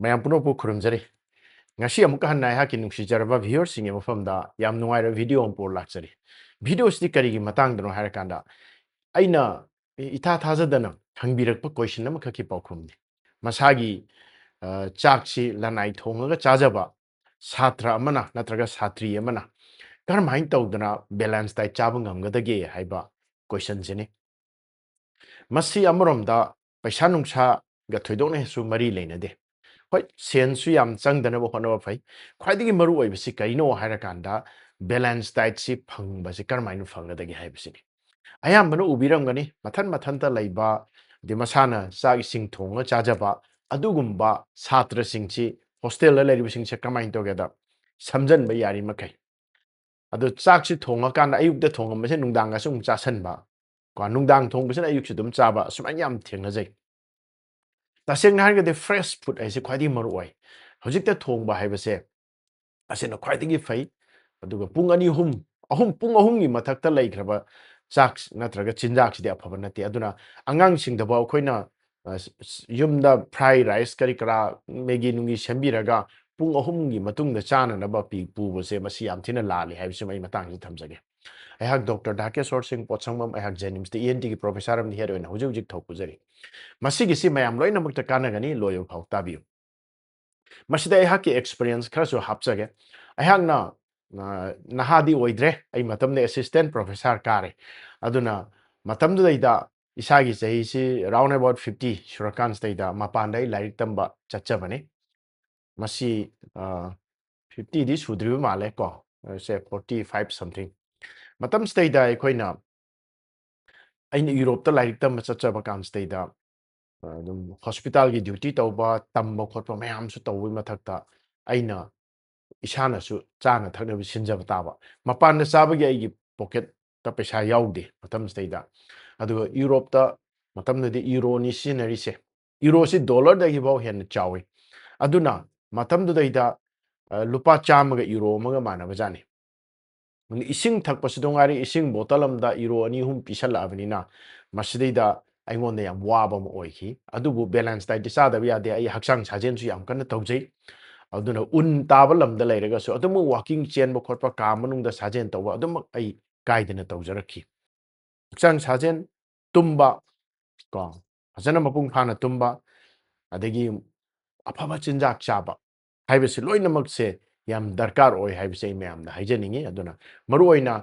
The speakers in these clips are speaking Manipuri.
ꯃꯌꯥꯝ ꯄꯨꯝꯅꯃꯛꯄꯨ ꯈꯨꯔꯨꯝꯖꯔꯤ ꯉꯁꯤ ꯑꯃꯨꯛꯀ ꯍꯟꯅ ꯑꯩꯍꯥꯛꯀꯤ ꯅꯨꯡꯁꯤꯖꯔꯕ ꯚꯤꯌꯔꯁꯤꯡꯒꯤ ꯃꯐꯝꯗ ꯌꯥꯝ ꯅꯨꯡꯉꯥꯏꯔꯕ ꯚꯤꯗꯤꯑꯣ ꯑꯃ ꯄꯨꯔ ꯂꯥꯛꯆꯔꯤ ꯚꯤꯗꯤꯑꯣꯁꯤꯗꯤ ꯀꯔꯤꯒꯤ ꯃꯇꯥꯡꯗꯅꯣ ꯍꯥꯏꯔꯀꯥꯟꯗ ꯑꯩꯅ ꯏꯊꯥ ꯊꯥꯖꯗꯅ ꯍꯪꯕꯤꯔꯛꯄ ꯀꯣꯏꯁꯟ ꯑꯃꯈꯛꯀꯤ ꯄꯥꯎꯈꯨꯝꯅꯤ ꯃꯁꯥꯒꯤ ꯆꯥꯛꯁꯤ ꯂꯅꯥꯏ ꯊꯣꯡꯉꯒ ꯆꯥꯖꯕ ꯁꯥꯇ꯭ꯔ ꯑꯃꯅ ꯅꯠꯇ꯭ꯔꯒ ꯁꯥꯇ꯭ꯔꯤ ꯑꯃꯅ ꯀꯔꯝꯍꯥꯏꯅ ꯇꯧꯗꯅ ꯕꯦꯂꯦꯟꯁ ꯗꯥꯏꯠ ꯆꯥꯕ ꯉꯝꯒꯗꯒꯦ ꯍꯥꯏꯕ ꯀꯣꯏꯁꯟꯁꯤꯅꯤ ꯃꯁꯤ ꯑꯃꯔꯣꯝꯗ ꯄꯩꯁꯥ ꯅꯨꯡꯁꯥꯒ ꯊꯣꯏꯗꯣꯛꯅ ꯍꯦꯟꯅꯁꯨ ꯃꯔꯤ ꯂꯩꯅꯗꯦ ꯍꯣꯏ ꯁꯦꯟꯁꯨ ꯌꯥꯝ ꯆꯪꯗꯅꯕ ꯍꯣꯠꯅꯕ ꯐꯩ ꯈ꯭ꯋꯥꯏꯗꯒꯤ ꯃꯔꯨ ꯑꯣꯏꯕꯁꯤ ꯀꯔꯤꯅꯣ ꯍꯥꯏꯔꯀꯥꯟꯗ ꯕꯦꯂꯦꯟꯁ ꯗꯥꯏꯠꯁꯤ ꯐꯪꯕꯁꯤ ꯀꯔꯝꯍꯥꯏꯅ ꯐꯪꯒꯗꯒꯦ ꯍꯥꯏꯕꯁꯤꯅꯤ ꯑꯌꯥꯝꯕꯅ ꯎꯕꯤꯔꯝꯒꯅꯤ ꯃꯊꯟꯇ ꯂꯩꯕ ꯃꯁꯥꯅ ꯆꯥꯛ ꯏꯁꯤꯡ ꯊꯣꯡꯉ ꯆꯥꯖꯕ ꯑꯗꯨꯒꯨꯝꯕ ꯁꯥꯇ꯭ꯔꯁꯤꯡꯁꯤ ꯍꯣꯁꯇꯦꯜꯗ ꯂꯩꯔꯤꯕꯁꯤꯡꯁꯦ ꯀꯃꯥꯏꯅ ꯇꯧꯒꯦꯗ ꯁꯝꯖꯟꯕ ꯌꯥꯔꯤꯃꯈꯩ ꯑꯗꯣ ꯆꯥꯛꯁꯤ ꯊꯣꯡꯉꯀꯥꯟꯗ ꯑꯌꯨꯛꯇ ꯊꯣꯡꯉꯝꯕꯁꯦ ꯅꯨꯡꯗꯥꯡꯒꯁꯨ ꯑꯃꯨꯛ ꯆꯥꯁꯟꯕ ꯅꯨꯡꯗꯥꯡ ꯊꯣꯡꯕꯁꯤꯅ ꯑꯌꯨꯛꯁꯨ ꯑꯗꯨꯝ ꯆꯥꯕ ꯑꯁꯨꯃꯥꯏꯅ ꯌꯥꯝ ꯊꯦꯡꯅꯖꯩ तसेंना हारगदे फ्रेश फूड ऐसे ख्वाइदी मरु ओइ हजिकते थोंबा हाइबसे असेना ख्वाइदी फै अदुगा पुंग अनि अहुम पुंग अहुमगी मथक्ता लैख्रबा चाक नत्रगा चिंजाक्सिदे अफबा नते अदुना अंगांग सिंगदबा अखोइना युमदा फ्राई राइस करी करा मेगी नुंगी सेंबिरगा पुंग अहुमगी मतुंगदा चाननबा पी पुबसे मसी याम थिना लाले हाइबसे मै मतंगजि थमजगे अहाक डॉक्टर ढाकेश्वर सिंह पोचंगमम अहाक जेनिम्स द एनटी की प्रोफेसर अम हेड ओइना हुजुक जिक थोकुजरी मसीगिसी मयाम लोइनमक्ता कानगनी लोयो फाउ ताबियो मसीदा अहाक एक्सपीरियंस खरसु हापजगे अहाकना नहादी ओइद्रे अइ मतमने असिस्टेंट प्रोफेसर कारे अदुना मतमदुदैदा इसागी चहीसी राउंड अबाउट 50 सुरकान स्टेदा मपानदै लाइक तंबा चच्चबने मसी 50 दी सुद्रिबो माले को से 45 समथिंग मतम स्टेदा अखोइना अइन यूरोप ता लाइक तंबा चच्चबा काम स्टेदा हॉस्पिटल की ड्यूटी तब तब खोप मैम तब मथक्ता अना इसानसु चाना थक्नब सिंजब ताब मपान चाबगी पॉकेट पैसा यादे मतमसदैदा यूरोप यूरोनी सिजनरीसे यूरो से डॉलर दौ हेन चावे अदुना मतमदुदैदा लुपा चामग यूरो मग मानब जाने इसिंग थक्पसुदोंगारी इसिंग बोतल अमदा यूरो अनि हुम पिसलाबनिना मसदैदा अइंगोंदा याम वाबा म ओइखि अदुबु बैलेंस डाइट चादब यादे अइ हक्सांग साजेनसु याम कन्न तौजै अदुना उन ताब लमदा लैरगसु अदुमु वाकिंग चेन बखोटपा का मनुंगदा साजेन तौबा अदुम अइ काइदना तौजरखि हक्सांग साजेन तुम्बा को फजना मपुंग फाना तुम्बा अदगी अफबा चिंजाक चाबा हाइबसे लोइनमक्से याम दरकार ओइ हाइबसे मैमना हाइजनिंगे अदुना मरुओइना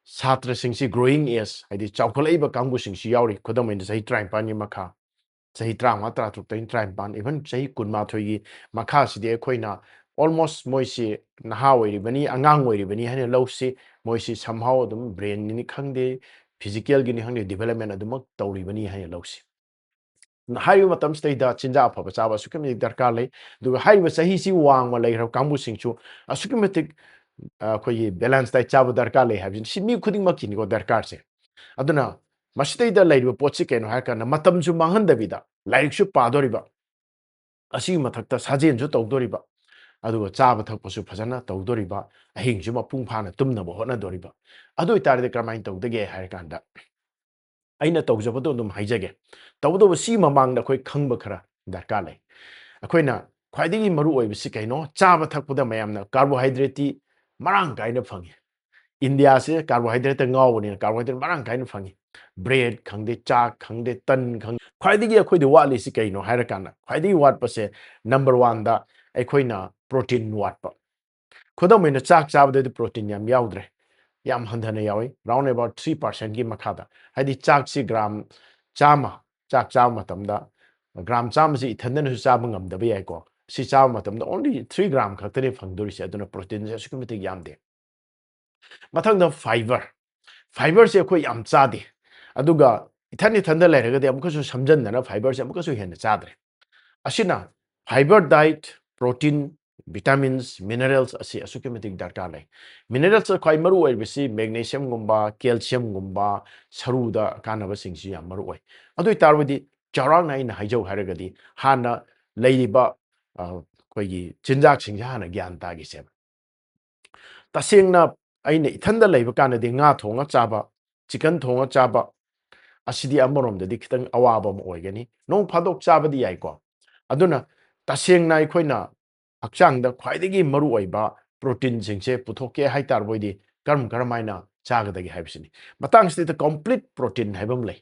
छात्र सिंसी ग्रोइंग एज हाइदि चावखलैबा कांगु सिंसी यावरि खुदमैन सही 53 नि मखा सही 35 33 53 इवन सही 12 गी मखा सिदे अखोइना ऑलमोस्ट मोइसी नहा ओइरिबनी अंगांग ओइरिबनी हाने लौसी मोइसी समहाउ अदुम ब्रेन नि खंगदे फिजिकल गिनी खंगदे डेवलपमेंट अदुमक तौरिबनी हाने लौसी हाइबा मतम स्टेदा चिंजा अफबा चाबा सुकमे दरकार लै दुगा हाइबा सही सी वांगमा लैहर कांगु सिंचु असुकमेटिक अखोई बैलेंस डाइट चाबा दरकार लै हाबिन सिमी खुदिंग मकिनिको दरकार से अदुना मसिदैदा लैरिबा पोछि केनो हायकाना मतमजु मांगहनदबिदा लाइरिकसु पादोरिबा असी मथक्ता साजेनजु तौदोरिबा अदुगा चाबा थकपसु फजना तौदोरिबा अहिंगजु मपुंग फाना तुमनबो होनदोरिबा अदु इतारदे क्रमाइन तौदगे हायकांदा अइना तौजबदो अदुम हाइजगे तौदो सी ममांगदा अखोई खंगबा खरा दरकार लै अखोइना ख्वाइदगी मरु ओइबसि कैनो चाबा थकपदा मयामना कार्बोहाइड्रेट मरांग काइना फंगी इंडिया से कार्बोहाइड्रेट गावनी कार्बोहाइड्रेट मरांग काइना फंगी ब्रेड खंगदे चाक खंगदे तन खंग ख्वाइदगी अखोइदे वाटलिसि कैनो हायरकाना ख्वाइदगी वाटपसे नंबर 1 दा अखोइना प्रोटीन वाटपा खुदमैना चाक चाबदे प्रोटीन याम याउद्रे याम हंधना यावी राउंड अबाउट 3% की मखादा हाइदि चाक से ग्राम चामा चाक चाम मतमदा ग्राम चाम से इथनदनसु चाब ngamdaba yaiko si चाब मतमदा ओनली 3 ग्राम खतने फंगदोरिसे अदुना प्रोटीन से असुकमितिक यामदे मथंगदा फाइबर से अखोई याम चादे अदुगा इथन इथनदा लैरगदे अमुकसु समजनदना फाइबर से अमुकसु हेन चादरे असिना fibre diet protein vitamins minerals asi asukematic dharkar lai minerals khwai maru oi bisi magnesium gumba calcium gumba saruda kanaba singsi yam maru oi adui tarwadi charang nai na haijau haragadi hana leiba khoi gi chinjak singja hana gyan ta gi se tasengna aina ithanda leiba kanadi nga thonga chaba chicken thonga chaba asidi amorom dadi khitang awaba mo oigani nong phadok chabadi yai ko aduna तसेंना अखोइना हक्चांग ख्वाइदगी मरु ओइबा प्रोटीन सिंगसे पुथोके हाइतार बोइदी करमाइना चागदगी हाइबसिनी मतंगसिद कंप्लीट प्रोटीन हाइबम लै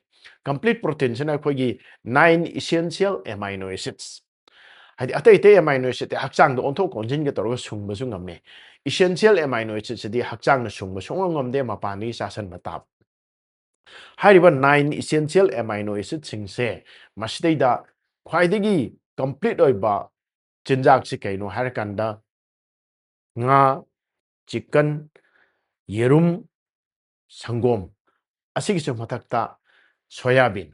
कंप्लीट प्रोटीन सिना अखोइगी 9 इसेंशियल एमाइनो एसिड्स हाइदि अतै अतै एमाइनो एसिड हक्चांग ओंथोक ओंजिन के तौर सुंगबसु ngамne इसेंशियल एमाइनो एसिड सिदी हक्चांग सुंगब सुंग ngамदे मपानी सासन मताब हाइरिबा 9 इसेंशियल एमाइनो एसिड सिंगसे मसिदैदा ख्वाइदगी कंप्लीट ओइबा चिंजाक से कहीं हर कंदा nga चिकन येरुम संगोम असिगिसु मथक्ता सोयाबीन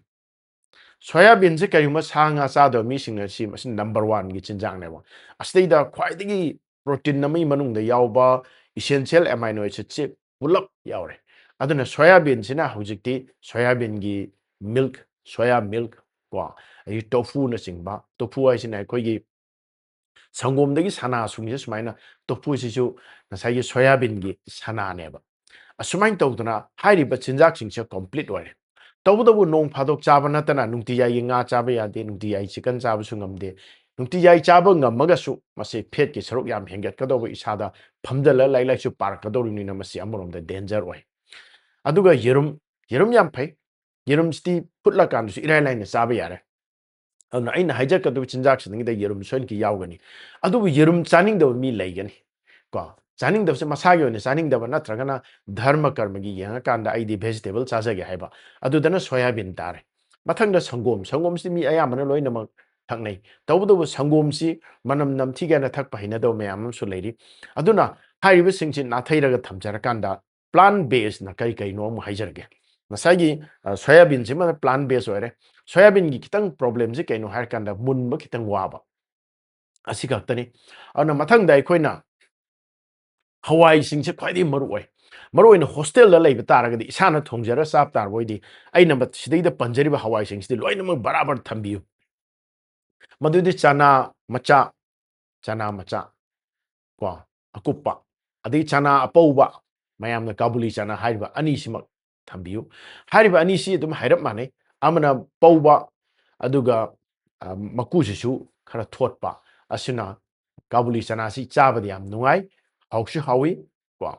सोयाबीन से कहीं सांगा चादो मी सिंगसी मसिन नंबर 1 की चिंजाक नेबो अस्तेदा ख्वाइदगी प्रोटीन नमी मनुंग यावबा इसेंशियल एमाइनो एसिड से पुलप यावरे अदुना सोयाबीन सिना हुजिकती सोयाबीन की मिल्क सोया मिल्क को आई टोफू न सिंगबा टोफू आइसिना कोई संगोमदगी सना सुंगसे सुमाइना टोफूसिसु नसाई सोयाबीन की सनानेबा असुमाइन तौदना हाइरिबा चिंजाक सिंगसे कंप्लीट ओइरे तौबदबु नोंग फादोक चाबा नतना नुंगतियाई nga चाबा यादे नुंगतियाई चिकन चाबा सुंगमदे नुंगतियाई चाबा ngमगसु मसे फेट के सरुक याम हेंगत कदोबो इसादा फमदल लाइलाइसु पार्क कदोरिनिना मसे अमरोमदा डेंजर ओइ अदुगा येरुम याम फै येरुम स्टी फुटला कानसु इराय लाइन चाबा यारे अदुना अइना हाइजकदबु चिंजाक सिंगदा येरुम सोइन की यावगनी अदुबु येरुम चानिंगदबु मी लैगनी को चानिंगदबसे मसागी ओइना चानिंगदबा नत्रगना धर्म कर्म की यंगकांदा आइदी वेजिटेबल चाजगे हाइबा अदुदना सोयाबीन तारे मथंगदा संगोम मी अयामना लोइनमक थक्नै तौबदबु संगोमसी मनम नमथिगना थक्पा हिनदो मयामसु लैरी अदुना हाइरिबा सिंगसि नाथैरगा थमजरकांदा प्लान बेस ना कई नो मु हाइजरगे मसागी सोयाबीन से मन प्लान बेस ओइरे सोयाबीन की खितंग प्रॉब्लम से कइनो हाइरकांदा मुनबा खितंग वाबा असी खक्तनी अदुना मथंगदा अखोइना हवाई सिंगसे ख्वाइदि मरुओइ हॉस्टेल लेब तारगदि इसाना थोंजरा चाप तारबोइदि अइना सिदैदा पंजरिबा हवाई सिंगसिदि लोइनमक बराबर थंबियु मदुदि चना मचा को अकुप्पा अदि चना अपौबा मयामना काबुली चना हाइबा अनिसिमक थंबियु हाइबा अनिसि अदुम हाइरप माने अमना पौबा अदुगा मकुसिसु खरा थोटपा असिना काबुली चना सि चाबदि याम नुंगाई हाउसु हावी को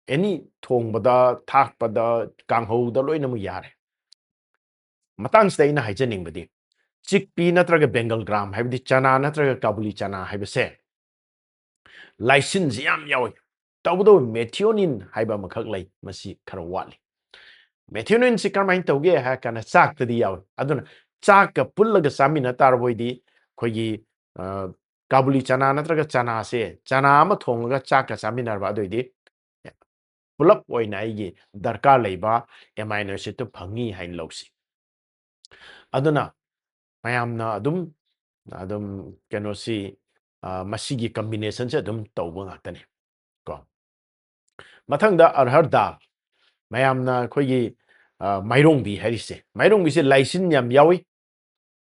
एनी थोंबदा थाकपदा कांगहौदा लोइनमु यारे मतंगसदा इना हाइजनिंगबदि चिकपी नत्रगा बेंगल ग्राम हाइबदि चना नत्रगा काबुली चना हाइबसे लाइसिन याम यावी तौबदो मेथियोनिन हाइबा मखक लै मसी खरा वाली मेथियोनिन से करमाइन तौगे हा kana चाकतदि यावी अदुना चाक पुल्लगा चामिना तारबोइदि खोगी काबुली चना नत्रगा चना से चना अमा थोंगगा चाक चामिनारबा अदुइदि पुलप ओइना आइगे दरकार लैबा एमाइनो एसिड तो फंगी हाइन लौसी अदुना मयामना अदुम केनोसी मसीगी कॉम्बिनेशन से अदुम तौबा ngaktani को मथंगदा अरहर दाल मयामना खोगी माइरोंबी हारिसे माइरोंबी से लाइसिन याम यावी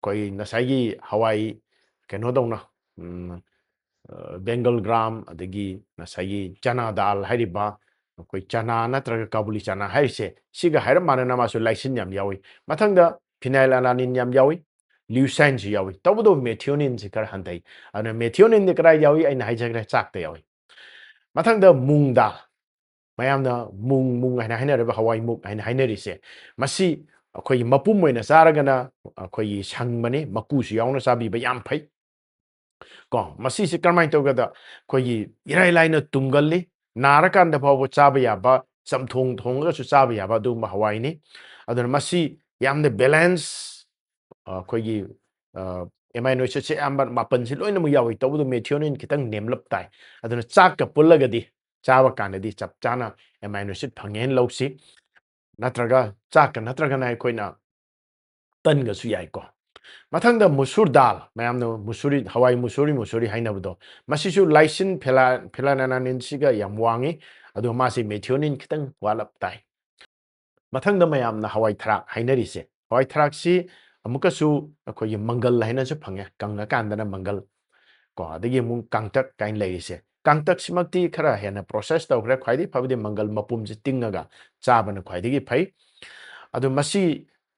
कोई नसाई हवाई केनोदौना बेंगल ग्राम अदगी नसाई चना दाल हारिबा कोई चना नत्रगा काबुली चना हारिसे सिगा हाइरम मानना मासु लाइसिन याम यावी मथंगदा फिनाइल अलानिन याम यावी ल्यूसाइन से यावी तबदो मेथियोनिन से कर हंदै अने मेथियोनिन दे करा यावी अइना हाइजगरा चाकते यावी मथंगदा मूंग दाल मयामना मूंग हाइना हाइनरबा हवाई मुक हाइना हाइनरिसे मसी अखोई मपुम ओइना चारगना अखोई संगमने मकुसु यावना चाबीबा याम फै को मसी से करमाइन तौगदा अखोई इराय लाइना तुंगल्ली नारकांदा फावबो चाबा याबा समथोंग थोंगसु चाबा याबा दुम हवाईनी अदुना मसी यामने बैलेंस अखोई एमाइनो एसिड से आंबा मापन से लोइनमु यावी तौबदो मेथियोनिन खितंग नेमलप ताई अदुना चाक पुल्लगदी चाबा कानदी चप चाना एमाइनो एसिड फंगेन लौसी नत्रगा चाक नत्रगना अखोइना तनगसु याइको मथंगदा मुसुर दाल मयामनो मुसुरी हवाई मुसुरी हाइनबदो मसिसु लाइसिन फेलानानिन सिगा याम वांगी अदो मासे मेथियोनिन खितंग वालप ताई मथंगदा मयामना हवाई थराक हाइनरिसे हवाई थराक सि अमुकसु अखोई मंगल हाइनसु फंगे कंगा कांदना मंगल को अदगी मु कांगतक काइन लैरिसे कांगतक सिमक्ति खरा हेना प्रोसेस तौग्रे ख्वाइदि फबदि मंगल मपुम से तिंगगा चाबन ख्वाइदि फै अदो मसी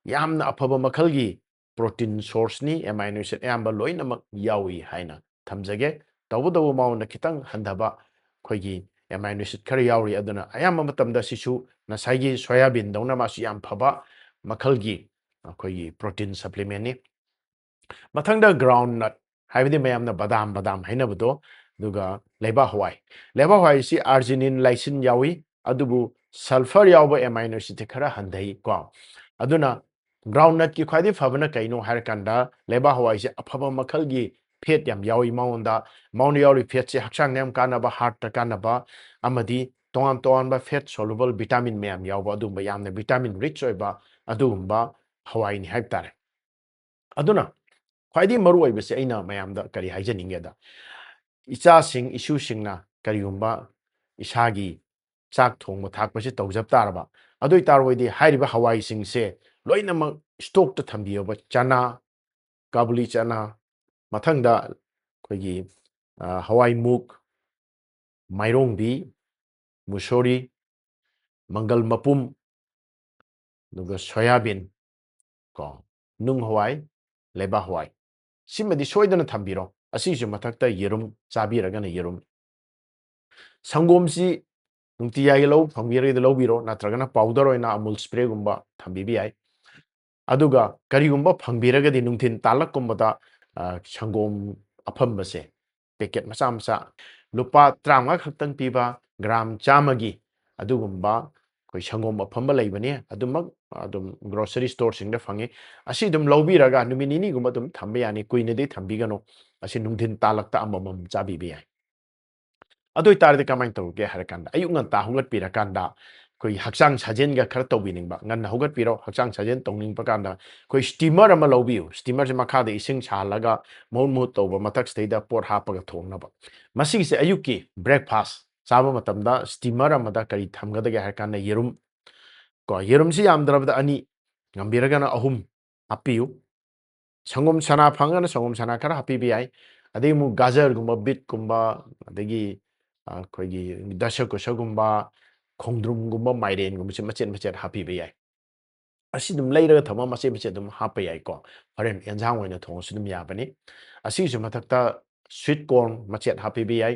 यामना अफब मखलगी protein source ni amino acid ayamba loinamak yawi haina thamjage tawdaw mauna kitang handaba khoigi amino acid khari yawi aduna ayamba matamda sisu nasagi soybean dawna masu yam phaba makhalgi khoigi protein supplement ni mathangda groundnut haibidi mayamna badam hainabdo duga leba hawai si arginine lysine yawi adubu sulfur yawa amino acid khara handai ko aduna groundnut ki khwadi fabana kaino harkanda leba hawai se afaba makhal gi fat yam yawi maunda yawi fat se hakchang nem kana ba heart ta kana ba amadi tongan ba fat soluble vitamin mayam yawa adu yamna vitamin rich oiba adumba hawai ni haibtare aduna khwadi maru oibase aina mayamda kari haijaningeda icha sing isu singna kariyumba isagi chak thongba thakpase tawjab taraba adoi tarwoidi hairiba hawai singse loinamak stock ta thambiyoba chana kabuli chana mathangda khoigi hawai muk mairongbi musori mangal mapum duga soybean ko nung hawai leba hawai simadi soidana thambiro asisu mathakta yerum chabiragana yerum sangomsi nungtiyai lau phangbirai lau biro natragana powder oina amul spray gumba thambibi ai aduga karigumba phangbiragadi nungthin talak kumbada sangom aphambase packet macha lupa tranga khaktang piba gram chamagi adugumba koi sangom aphamba leibani adumak adum grocery store singda phangi asi dum lobiraga numinini gumba dum thambe yani kuinedi thambigano asi nungthin talakta amamam chabibi ai adoi tarde kamai tawge harakanda ayuk nganta hugat pirakanda koi hakchang sajen ga khar tawbiningba ngan hugat piro hakchang sajen tawning pakanda koi steamer ama lobiu steamer je makha de ising chalaga mon tawba matak steida pot hapaga thongnaba masigi se ayuk ki breakfast chaba matamda steamer amada kari thamgada ga harakanda yerum ko yerum si amdrabda ani ngambiragana ahum apiu sangom sana phangana sangom sana khara happy bi ai adei mu gajar gumba bit gumba adegi khoigi dasha kosha gumba khongdrum gumba mairen gumba machet happy bi ai asi dum leiraga thama machet dum happy ai ko haren enjang oina thong su dum yabani asi su mathakta sweet corn machet happy bi ai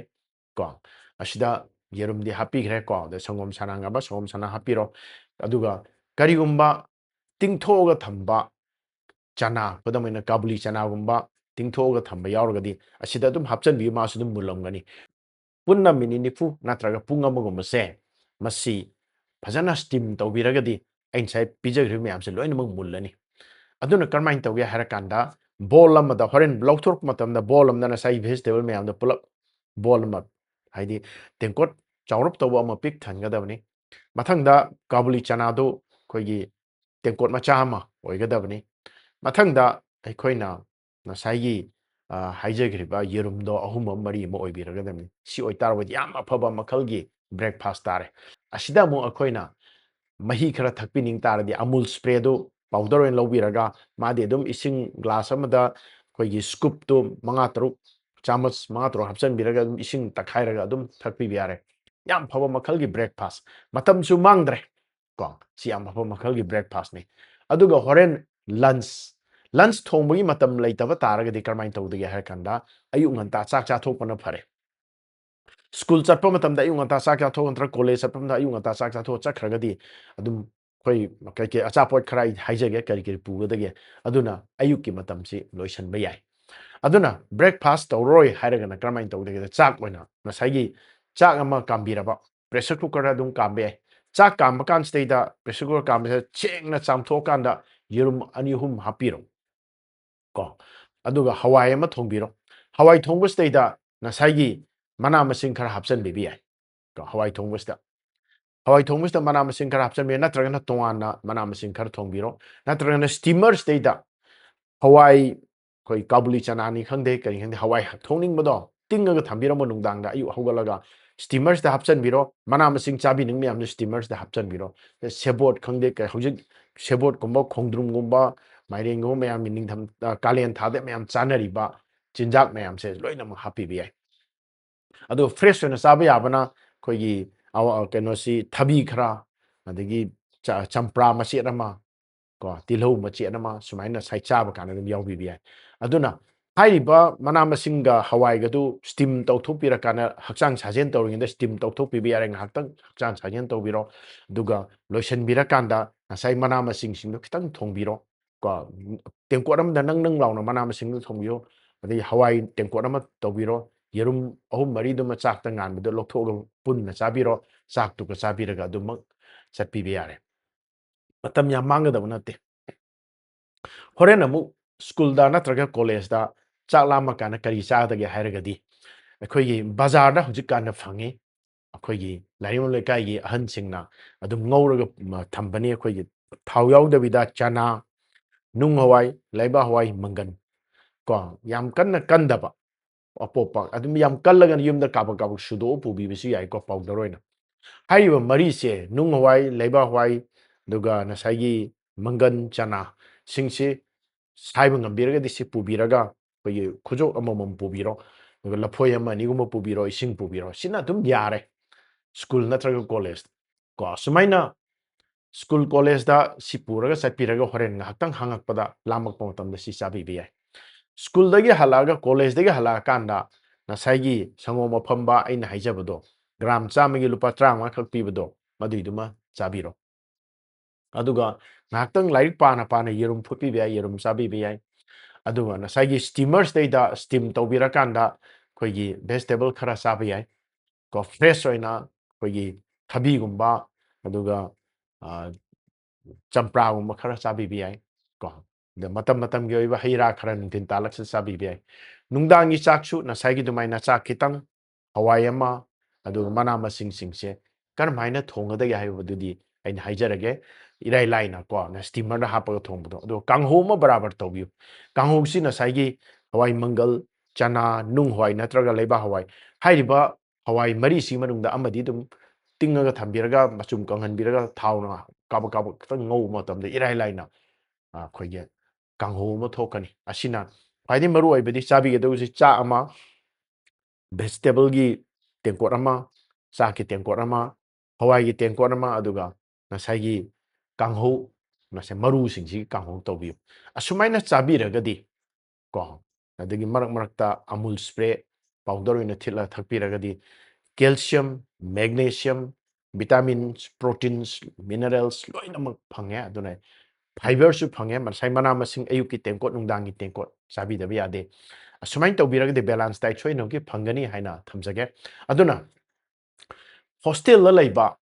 ko asida yerum di happy gre ko de sangom sana ngaba sangom sana happy ro aduga kari gumba tingthoga thamba chana kodamena kabuli chana gumba tingthoga thamba yauragadi asida dum hapchan bi ma su dum mulamgani punna mini nifu natraga punga magumba se masi phajana steam tawbiragadi ain sai pijagri me amse loina mag mullani aduna karmain tawge harakanda bol amada horen lauthork matamda bol amdana sai vegetable me amda pulap bol ma haidi tengkot chawrup tawba ama pik thangadabani mathangda kabuli chana do khoigi tengkot macha ama oigadabani mathangda aikoina nasai haijagriba yerumdo ahum mari mo oibiragadami si oitarwadi yam afaba makhalgi breakfast tare asida mo akoina mahi khara thakpining taradi amul spray do powder en lobiraga made dum ising glass amada khoigi scoop to manga taruk chamas manga taruk hapchan biraga dum ising takhairaga dum thakpi biare yam phaba makhalgi breakfast matam su mangdre ko si yam phaba makhalgi breakfast ni aduga horen lunch thongbagi matam leitaba taragadi karmain tawdagi harakanda ayuk nganta chak cha thokpana phare school chatpa matamda ayuk nganta chak cha thok antra college chatpa matamda ayuk nganta chak cha thok chakhragadi adum koi kai achapot khara haijage kari pugadagi aduna ayuk ki matam si loisan ba yai aduna breakfast tawroi hairagana karmain tawdagi chak oina nasagi chak ama kambiraba pressure cooker adum kambe chak kamba kan state da pressure cooker kambe chengna chamthok kanda yerum ani hum hapiro ko aduga hawai ama thongbiro hawai thongbus teida nasagi mana masing khara hapsan bibi ai ko hawai thongbus da mana masing khara hapsan be natragana tongana mana masing khara thongbiro natragana steamers teida hawai koi kabuli chana ni khangde kari khangde hawai thongning bodo tingaga thambiro mo nungdangda ayu hogalaga steamers da hapsan biro mana masing chabi ning me amne steamers da hapsan biro sebot khangde ka hojik sebot gumba khongdrum gumba maireng gumba me am ning tham kalen thade me am chanari chinjak me am se loina ma happy bi ai ado fresh na sabi yabana koigi awa keno si thabi khara adagi champra masi rama ko tilhau machi anama sumaina sai chaba kana dum yaw bi ai aduna hairiba mana masinga hawai ga du steam tawthopira kana hakchang sajen tawring da steam tawthopi bi are nghaktang hakchang sajen tawbiro duga lotion bira kanda sai mana masing sing do kitang thongbiro ko tengkot am da nang launa mana masing do thongbiro adai hawai tengkot am tawbiro yerum ahum mari do ma chak ta ngan do lokthog pun na chabiro chak tu ka chabira ga du mak chatpi bi are matam ya manga da na te horen amu school da na traga college da chakla ma kana kari cha da ge hair ga di akhoi gi bazar da hujik kan na phangi akhoi gi laimo le kai gi ahan sing na adum ngau ra ga thambani akhoi gi thau yaw da bida chana nung hawai laiba hawai mangan ko yam kan na kan da ba apopa adum yam kallaga yum da ka ba sudo pu bi bisi ai ko powder roina haiba mari se nung hawai laiba hawai duga na sagi mangan chana singsi saiba ngambiraga disi pubiraga koyi kujo amamam pubiro duga laphoi ama niguma pubiro ising pubiro sina dum yare school natraga college ko sumaina school college da sipuraga satpiraga horen ngaktang hangakpada lamak pamatam da si sabi bi ai school dagi halaga college dagi halaga kanda na sagi sango mafamba aina haijabado gram chamagi lupa trama khak pibado maduiduma chabiro aduga ngaktang laik pana yerum phupi bi ai yerum sabi bi ai aduga na sagi steamers da steam tawbira kanda koigi vegetable khara sabi ai ko fresh oina koigi thabi gumba aduga champra gumba khara sabi bi ai ko da matam gi oiba heira khara nungtin talak sa sabi bi ai nungdangi chaksu na sagi dumai na chak kitang hawai ama aduga mana masing singse kar maina thonga da ya haibududi aina haijarage irai laina ko na steamer da hapaga thongbudo ado kangho ma barabar tawbiu kangho si na sagi hawai mangal chana nung hawai natraga leiba hawai hairiba hawai mari si manungda amadi dum tingaga thambiraga machum kanghanbiraga thawna kaba khitang ngau matamda irai laina khoige kangho ma thokani asina khwaidi maru oibadi chabi ge dawsi cha ama vegetable gi tengkot ama cha ki tengkot ama hawai gi tengkot ama aduga nasai kangho nase maru singsi kangho tawbiu asumaina chabiragadi ko adagi marakta amul spray powder ina thila thakpiragadi calcium magnesium vitamins proteins minerals loinamak phange aduna fiber su phange masai mana masing ayuki tengkot nungdangi tengkot sabi da yade asumai tawbiragadi balance diet choi no ki phangani haina thamjage aduna hostel la laiba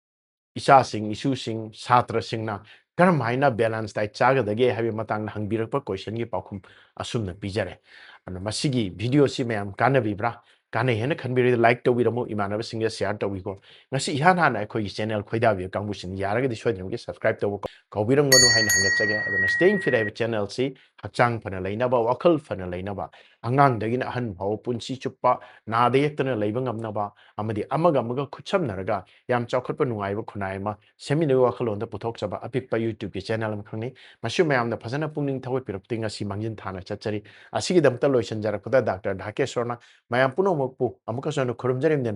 isa sing isu sing satra singna karam haina balance diet chaga dage habi matang na hangbirakpa question gi pakhum asumna pijare ana masigi video si mayam kana bibra kana hena khanbiri like to wiramo imanaba singya share to wiko ngasi ihan hana khoi channel khoida bi kangbu sin yaraga di soidram gi subscribe to kaubiram ngono haina hangatsage aduna staying fit ai channel si hakchang phana leinaba wakal phana leinaba angang dagina han bhaw punsi chuppa na de yektana leiba ngamnaba amadi amaga amaga khucham naraga yam chawkhatpa nungaiba khunai ma semina wakhalonda puthok chaba apikpa youtube ki channel am khangni masu mayamna phajana pungning thawai pirapti ngasi mangjin thana chachari asigi damta loisan jarakpada dr dhakeswarna mayam puno mokpu amuka sonu khurumjarim